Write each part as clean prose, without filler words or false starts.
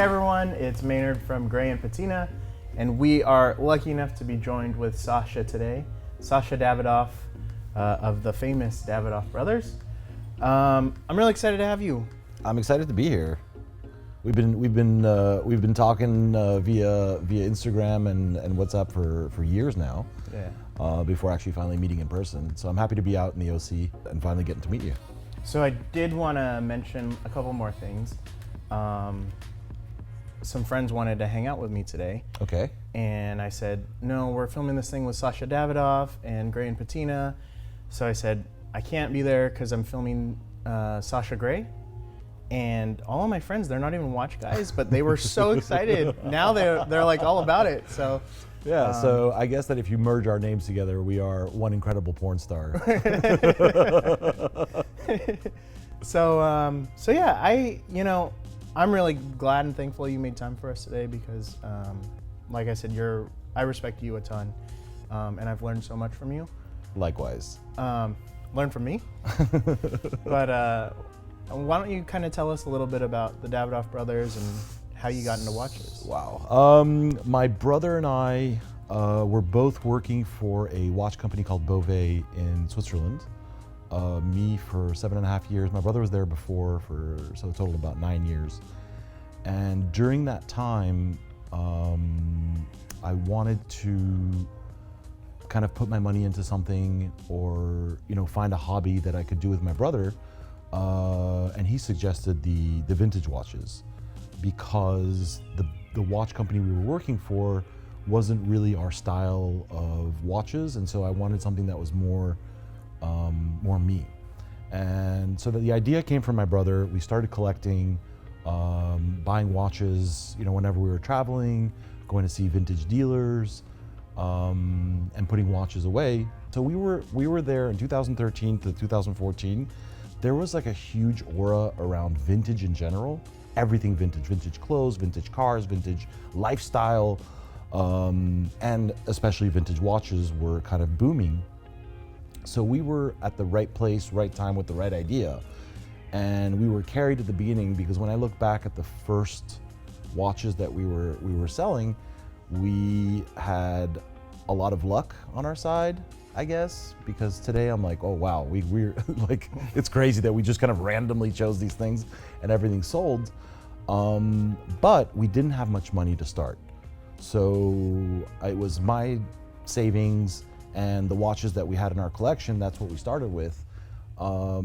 Hi everyone, it's Maynard from Gray and Patina, and we are lucky enough to be joined with Sacha today. Sacha Davidoff of the famous Davidoff brothers. I'm really excited to have you. I'm excited to be here. We've been talking via Instagram and WhatsApp for years now. Yeah. Before actually finally meeting in person. So I'm happy to be out in the OC and finally getting to meet you. So I did want to mention a couple more things. Some friends wanted to hang out with me today. Okay. And I said, no, we're filming this thing with Sacha Davidoff and Gray and Patina. So I said, I can't be there because I'm filming Sacha Gray. And all of my friends, they're not even watch guys, but they were so excited. Now they're like all about it. So yeah, so I guess that if you merge our names together, we are one incredible porn star. So yeah, I'm really glad and thankful you made time for us today because, like I said, I respect you a ton, and I've learned so much from you. Likewise. Learn from me. But why don't you kind of tell us a little bit about the Davidoff brothers and how you got into watches? Wow. My brother and I were both working for a watch company called Beauvais in Switzerland. Me for 7.5 years. My brother was there before so a total of about 9 years. And during that time, I wanted to kind of put my money into something or, find a hobby that I could do with my brother. And he suggested the vintage watches because the watch company we were working for wasn't really our style of watches. And so I wanted something that was more me. And so the idea came from my brother. We started collecting, buying watches, whenever we were traveling, going to see vintage dealers, and putting watches away. So we were there in 2013 to 2014. There was like a huge aura around vintage in general. Everything vintage clothes, vintage cars, vintage lifestyle, and especially vintage watches were kind of booming. So we were at the right place, right time with the right idea. And we were carried at the beginning because when I look back at the first watches that we were selling, we had a lot of luck on our side, I guess, because today I'm like, oh wow, we're like, it's crazy that we just kind of randomly chose these things and everything sold. But we didn't have much money to start. So it was my savings and the watches that we had in our collection, that's what we started with. So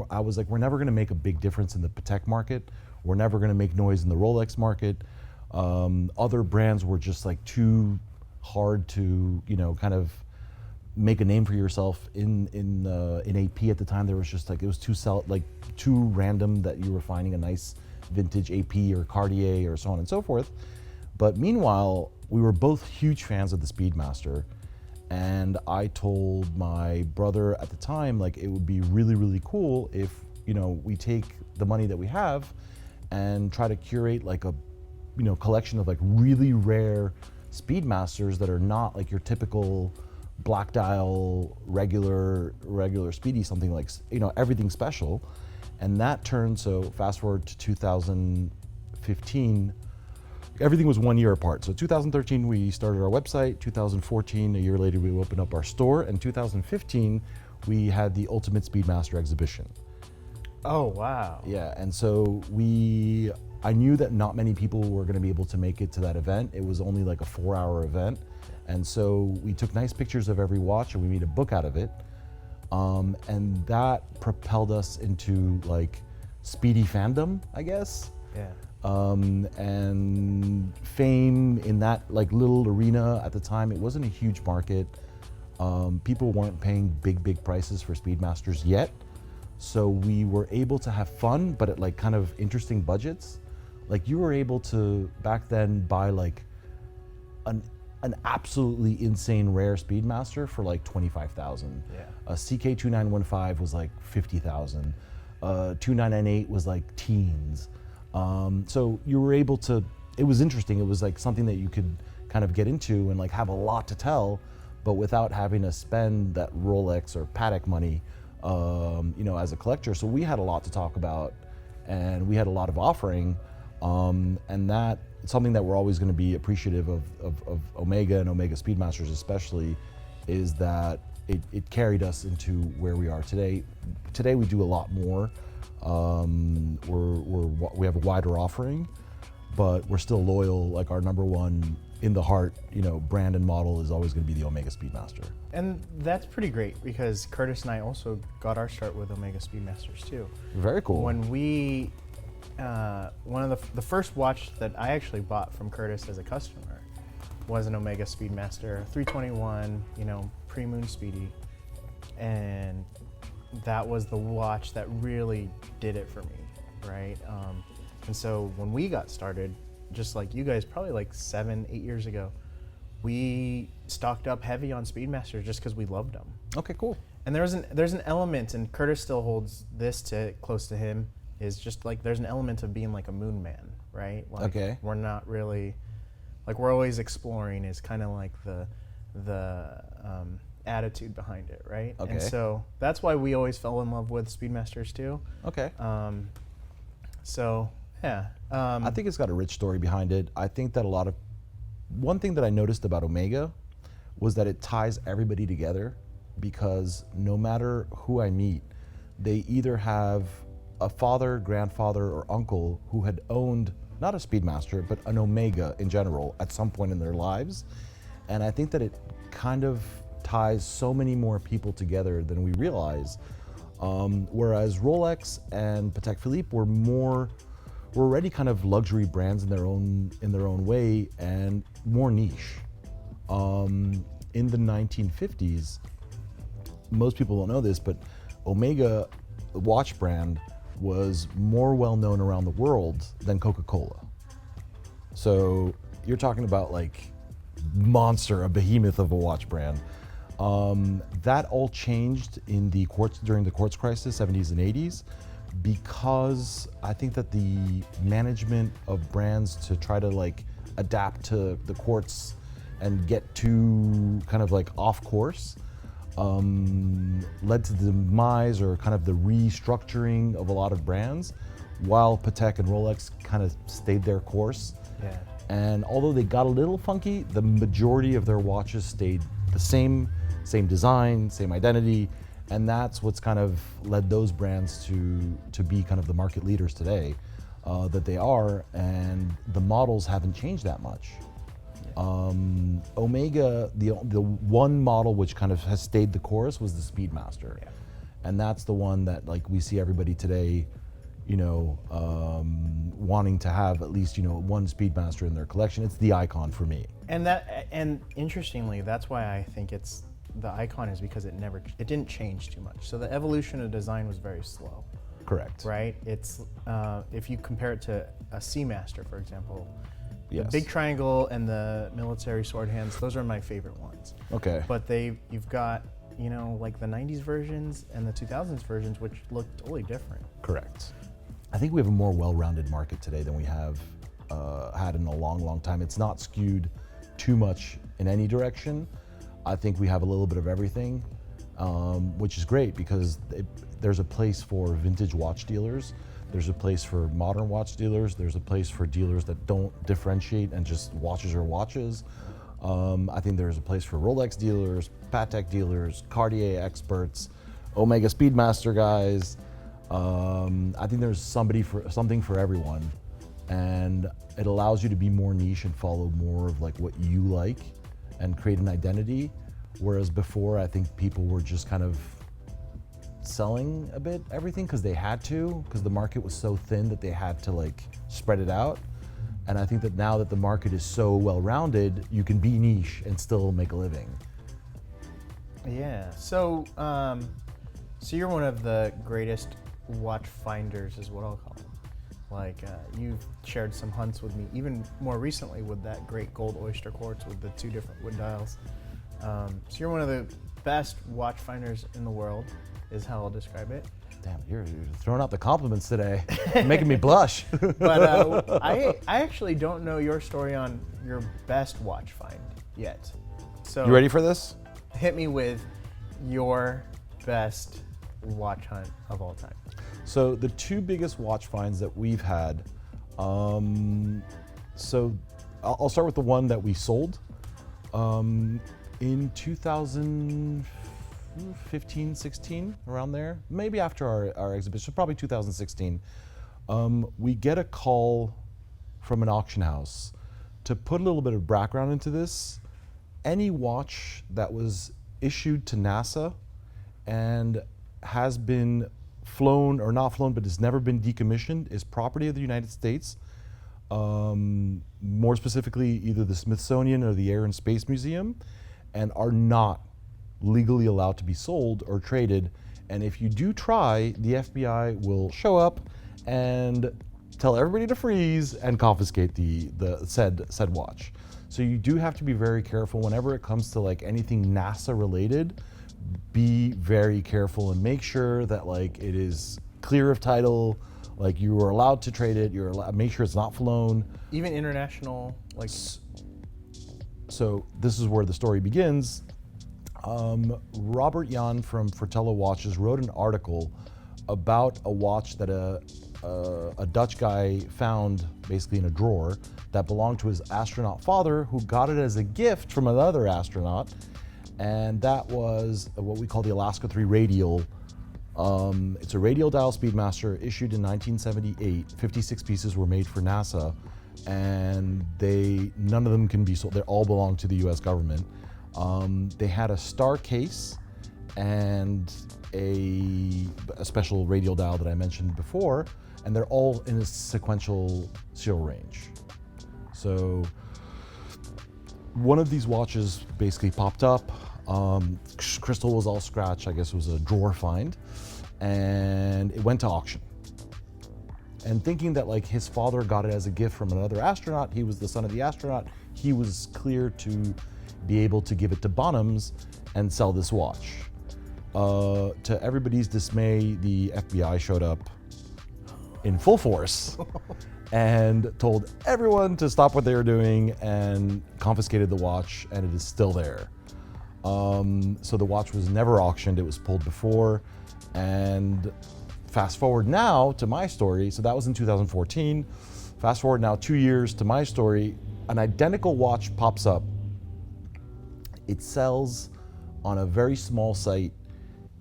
I was like, we're never gonna make a big difference in the Patek market. We're never gonna make noise in the Rolex market. Other brands were just like too hard to, kind of make a name for yourself in AP at the time. There was just like, it was too random that you were finding a nice vintage AP or Cartier or so on and so forth. But meanwhile, we were both huge fans of the Speedmaster, and I told my brother at the time, like, it would be really, really cool if, we take the money that we have and try to curate like a, collection of like really rare Speedmasters that are not like your typical black dial, regular Speedy, something like, everything special. And that turned, so fast forward to 2015, everything was 1 year apart. So 2013, we started our website. 2014, a year later, we opened up our store. And 2015, we had the Ultimate Speedmaster exhibition. Oh, wow. Yeah, and so I knew that not many people were gonna be able to make it to that event. It was only like a 4-hour event. And so we took nice pictures of every watch and we made a book out of it. And that propelled us into like Speedy fandom, I guess. Yeah. And fame in that like little arena at the time. It wasn't a huge market. People weren't paying big prices for Speedmasters yet. So we were able to have fun, but at like kind of interesting budgets. Like you were able to back then buy like an absolutely insane rare Speedmaster for like 25,000. Yeah. A CK2915 was like 50,000. 2998 was like teens. So you were able to, it was interesting. It was like something that you could kind of get into and like have a lot to tell, but without having to spend that Rolex or Patek money, as a collector. So we had a lot to talk about and we had a lot of offering. And that something that we're always going to be appreciative of Omega and Omega Speedmasters especially is that it carried us into where we are today. Today we do a lot more. We have a wider offering, but we're still loyal. Like our number one in the heart, brand and model is always going to be the Omega Speedmaster. And that's pretty great because Curtis and I also got our start with Omega Speedmasters too. Very cool. When we, one of the first watch that I actually bought from Curtis as a customer was an Omega Speedmaster 321, pre-moon speedy, and that was the watch that really did it for me, right? And so when we got started, just like you guys, probably like 7-8 years ago, we stocked up heavy on Speedmasters just because we loved them. Okay, cool. And there's an element, and Curtis still holds this close to him, is just like there's an element of being like a moon man, right? Like Okay. We're not really, like we're always exploring is kind of like the attitude behind it, right? Okay. And so that's why we always fell in love with Speedmasters too. Okay. So yeah. I think it's got a rich story behind it. I think that one thing that I noticed about Omega was that it ties everybody together, because no matter who I meet, they either have a father, grandfather, or uncle who had owned not a Speedmaster, but an Omega in general at some point in their lives. And I think that it kind of ties so many more people together than we realize. Whereas Rolex and Patek Philippe were already kind of luxury brands in their own way and more niche. In the 1950s, most people don't know this, but Omega, the watch brand, was more well known around the world than Coca-Cola. So you're talking about like monster, a behemoth of a watch brand. That all changed during the quartz crisis, 70s and 80s, because I think that the management of brands to try to like adapt to the quartz and get too kind of like off course led to the demise or kind of the restructuring of a lot of brands, while Patek and Rolex kind of stayed their course. Yeah. And although they got a little funky, the majority of their watches stayed the same design, same identity, and that's what's kind of led those brands to be kind of the market leaders today that they are, and the models haven't changed that much. Omega, the one model which kind of has stayed the course was the Speedmaster. Yeah. And that's the one that like we see everybody today, wanting to have at least, one Speedmaster in their collection. It's the icon for me. And interestingly, that's why I think it's the icon, is because it didn't change too much. So the evolution of design was very slow. Correct. Right? It's if you compare it to a Seamaster, for example, Yes. the big triangle and the military sword hands, those are my favorite ones. Okay. But you've got, like the 90s versions and the 2000s versions, which look totally different. Correct. I think we have a more well-rounded market today than we have had in a long, long time. It's not skewed too much in any direction. I think we have a little bit of everything, which is great because there's a place for vintage watch dealers. There's a place for modern watch dealers. There's a place for dealers that don't differentiate and just watches are watches. I think there's a place for Rolex dealers, Patek dealers, Cartier experts, Omega Speedmaster guys. I think there's something for everyone, and it allows you to be more niche and follow more of like what you like and create an identity. Whereas before, I think people were just kind of selling a bit everything because they had to, because the market was so thin that they had to like spread it out. And I think that now that the market is so well-rounded, you can be niche and still make a living. Yeah. So, so you're one of the greatest watch finders, is what I'll call them. Like you've shared some hunts with me, even more recently with that great gold oyster quartz with the 2 different wood dials. So you're one of the best watch finders in the world, is how I'll describe it. Damn, you're throwing out the compliments today. You're making me blush. But I actually don't know your story on your best watch find yet. So You ready for this? hit me with your best watch hunt of all time. So the 2 biggest watch finds that we've had So I'll start with the one that we sold. In 2015, 16, around there, maybe after our exhibition, probably 2016, we get a call from an auction house. To put a little bit of background into this, any watch that was issued to NASA and has been flown or not flown but has never been decommissioned is property of the United States. More specifically, either the Smithsonian or the Air and Space Museum, and are not legally allowed to be sold or traded. And if you do try, the FBI will show up and tell everybody to freeze and confiscate the said watch. So you do have to be very careful whenever it comes to like anything NASA related. Be very careful and make sure that like it is clear of title, like you are allowed to trade it. You're allowed, make sure it's not flown. Even international, like. So this is where the story begins. Robert Jan from Fratello Watches wrote an article about a watch that a Dutch guy found basically in a drawer that belonged to his astronaut father, who got it as a gift from another astronaut. And that was what we call the Alaska 3 radial. It's a radial dial Speedmaster issued in 1978. 56 pieces were made for NASA, and none of them can be sold. They all belong to the US government. They had a star case and a special radial dial that I mentioned before, and they're all in a sequential serial range. So one of these watches basically popped up. Crystal was all scratched. I guess it was a drawer find, and it went to auction. And thinking that like his father got it as a gift from another astronaut, he was the son of the astronaut, he was clear to be able to give it to Bonhams and sell this watch. To everybody's dismay, the FBI showed up in full force and told everyone to stop what they were doing and confiscated the watch, and it is still there. So the watch was never auctioned, it was pulled before. And fast forward now to my story, so that was in 2014. Fast forward now 2 years to my story, an identical watch pops up. It sells on a very small site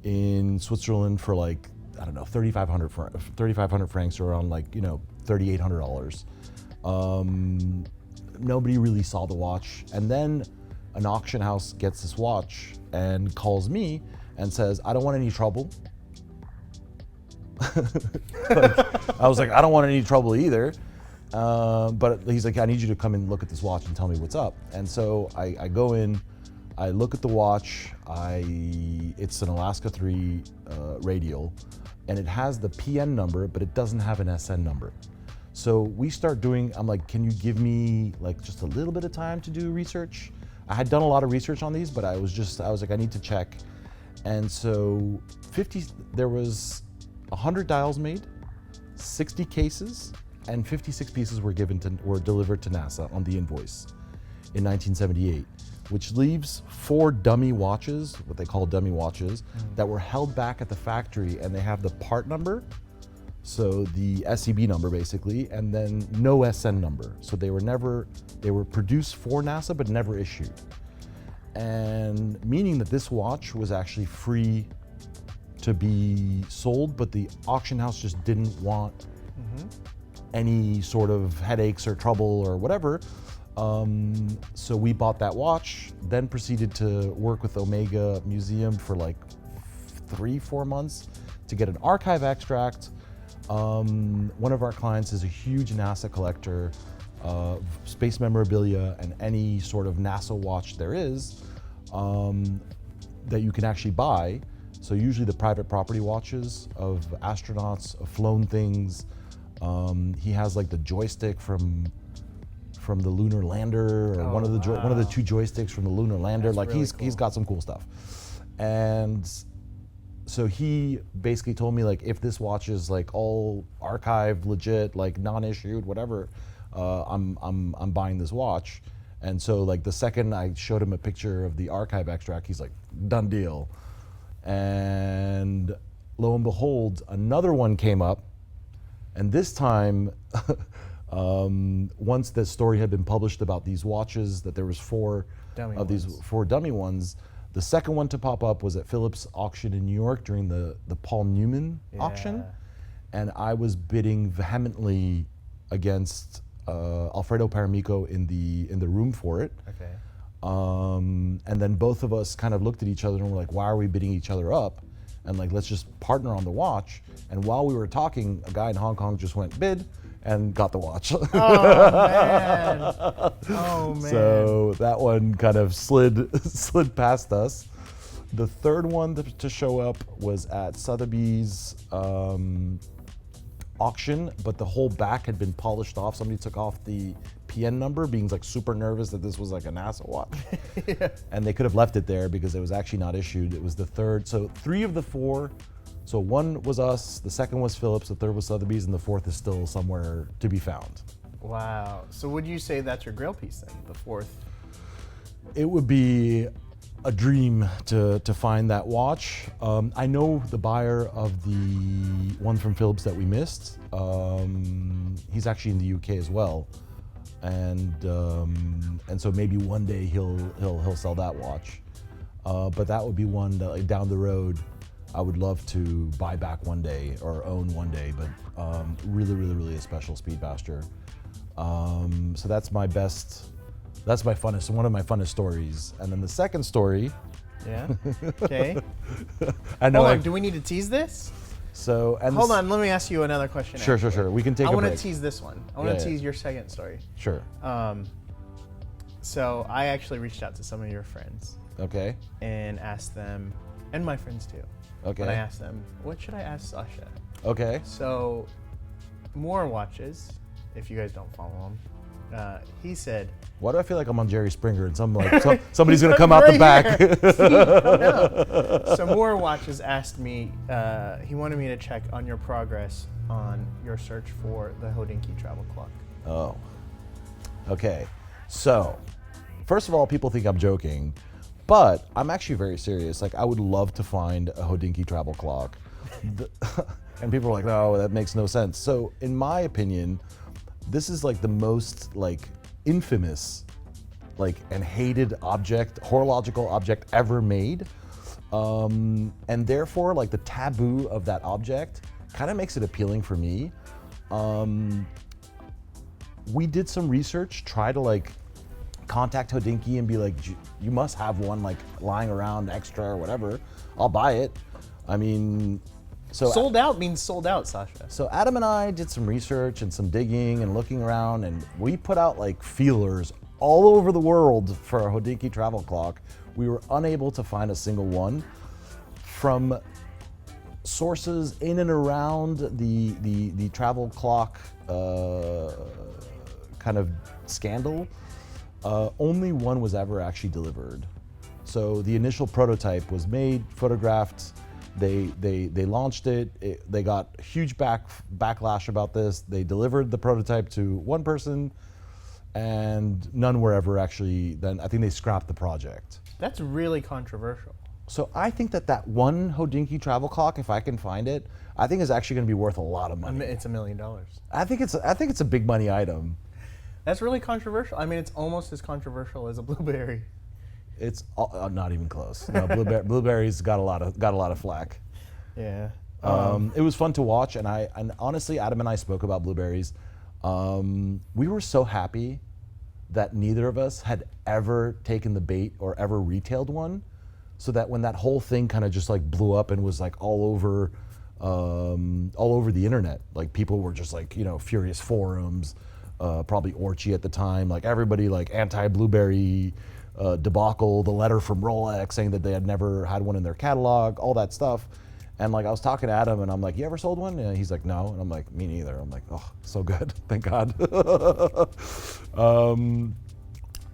in Switzerland for like, I don't know, 3,500 francs, or around like, you know, $3,800. Nobody really saw the watch. And then an auction house gets this watch and calls me and says, I don't want any trouble. I was like, I don't want any trouble either. But he's like, I need you to come and look at this watch and tell me what's up. And so I go in, I look at the watch. It's an Alaska 3 radial, and it has the PN number, but it doesn't have an SN number. So we start doing, I'm like, can you give me like just a little bit of time to do research? I had done a lot of research on these, but I was like, I need to check. And so there was 100 dials made, 60 cases, and 56 pieces were delivered to NASA on the invoice in 1978, which leaves 4 dummy watches, what they call dummy watches, that were held back at the factory, and they have the part number, so the SEB number basically, and then no SN number. So they were produced for NASA but never issued. And meaning that this watch was actually free to be sold, but the auction house just didn't want any sort of headaches or trouble or whatever. So we bought that watch, then proceeded to work with Omega Museum for like 3-4 months to get an archive extract. One of our clients is a huge NASA collector of space memorabilia and any sort of NASA watch there is that you can actually buy. So usually the private property watches of astronauts, of flown things. He has like the joystick from the lunar lander, or one of the 2 joysticks from the lunar lander. That's like really he's got some cool stuff. And so he basically told me like, if this watch is like all archived, legit, like non-issued, whatever, I'm buying this watch. And so like the second I showed him a picture of the archive extract, he's like, done deal. And lo and behold, another one came up, and this time Once the story had been published about these watches, that there was four Dummy of these ones. four dummy ones. The second one to pop up was at Phillips auction in New York during the Paul Newman auction, and I was bidding vehemently against Alfredo Paramico in the room for it. Okay. And then both of us kind of looked at each other and were like, why are we bidding each other up? And like, let's just partner on the watch. And while we were talking, a guy in Hong Kong just went bid and got the watch. Oh man. Oh man. So that one kind of slid past us. The third one to show up was at Sotheby's auction, but the whole back had been polished off. Somebody took off the PN number, being like super nervous that this was like a NASA watch. Yeah. And they could have left it there because it was actually not issued. It was the third. So 3 of the 4. So 1 was us, the second was Phillips, the third was Sotheby's, and the 4th is still somewhere to be found. Wow. So would you say that's your grail piece then, the 4th? It would be a dream to find that watch. I know the buyer of the one from Phillips that we missed. He's actually in the UK as well, and so maybe one day he'll sell that watch. But that would be one that, like, down the road, I would love to buy back one day or own one day. But really a special Speedmaster. So that's my best. That's my funnest, one of my funnest stories. And then the second story. Yeah. Okay. I know. Hold on. Do we need to tease this? So and Hold on. Let me ask you another question. Sure. We can take a break. I want to tease this one. I want to tease your second story. Sure. So I actually reached out to some of your friends. Okay. And asked them, and my friends too. Okay. But I asked them, what should I ask Sacha? Okay. So, more watches, if you guys don't follow him. He said, why do I feel like I'm on Jerry Springer and somebody's gonna come out the back? No. So more watches asked me, he wanted me to check on your progress on your search for the Hodinkee travel clock. Oh. Okay. So, first of all, people think I'm joking, but I'm actually very serious. Like, I would love to find a Hodinkee travel clock. And people are like, no, that makes no sense. So, in my opinion, this is like the most like infamous, like, and hated object, horological object ever made. And therefore, like, the taboo of that object kind of makes it appealing for me. We did some research, try to like contact Hodinkee and be like, you must have one like lying around extra or whatever. I'll buy it. I mean, so sold out means sold out, Sacha. So Adam and I did some research and some digging and looking around, and we put out like feelers all over the world for a Hodinkee travel clock. We were unable to find a single one. From sources in and around the travel clock kind of scandal, only one was ever actually delivered. So the initial prototype was made, photographed. They launched it. They got huge backlash about this. They delivered the prototype to one person, and none were ever actually. Then I think they scrapped the project. That's really controversial. So I think that one Hodinkee travel clock, if I can find it, I think is actually going to be worth a lot of money. It's $1 million. I think it's a big money item. That's really controversial. I mean, it's almost as controversial as a blueberry. It's not even close. No, Blueberry's got a lot of flack. Yeah. It was fun to watch, and honestly, Adam and I spoke about Blueberries. We were so happy that neither of us had ever taken the bait or ever retailed one, so that when that whole thing kind of just like blew up and was like all over the internet, like people were just like, furious forums, probably Orchie at the time, like everybody like anti-Blueberry. Debacle, the letter from Rolex saying that they had never had one in their catalog, all that stuff. And like I was talking to Adam and I'm like, you ever sold one? And he's like, no. And I'm like, me neither. I'm like, oh, so good. Thank God.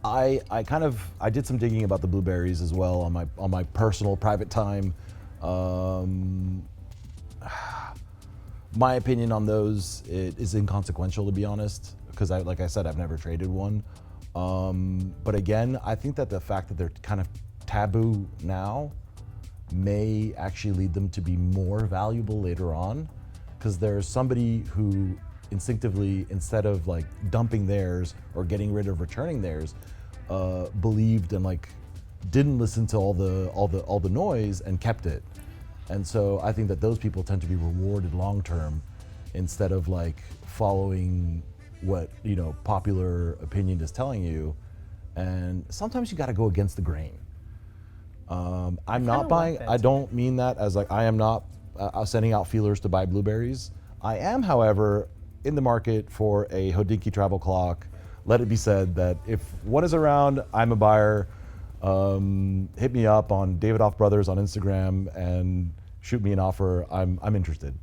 I did some digging about the Blueberries as well on my personal private time. My opinion on those is inconsequential, to be honest, because like I said, I've never traded one. But again, I think that the fact that they're kind of taboo now may actually lead them to be more valuable later on, because there's somebody who instinctively, instead of like dumping theirs or getting rid of returning theirs, believed and like didn't listen to all the noise and kept it. And so I think that those people tend to be rewarded long term, instead of like following what popular opinion is telling you. And sometimes you got to go against the grain. I'm not buying. I don't mean that as like I am not sending out feelers to buy blueberries. I am, however, in the market for a Hodinkee travel clock. Let it be said that if one is around, I'm a buyer. Hit me up on Davidoff Brothers on Instagram and shoot me an offer. I'm interested.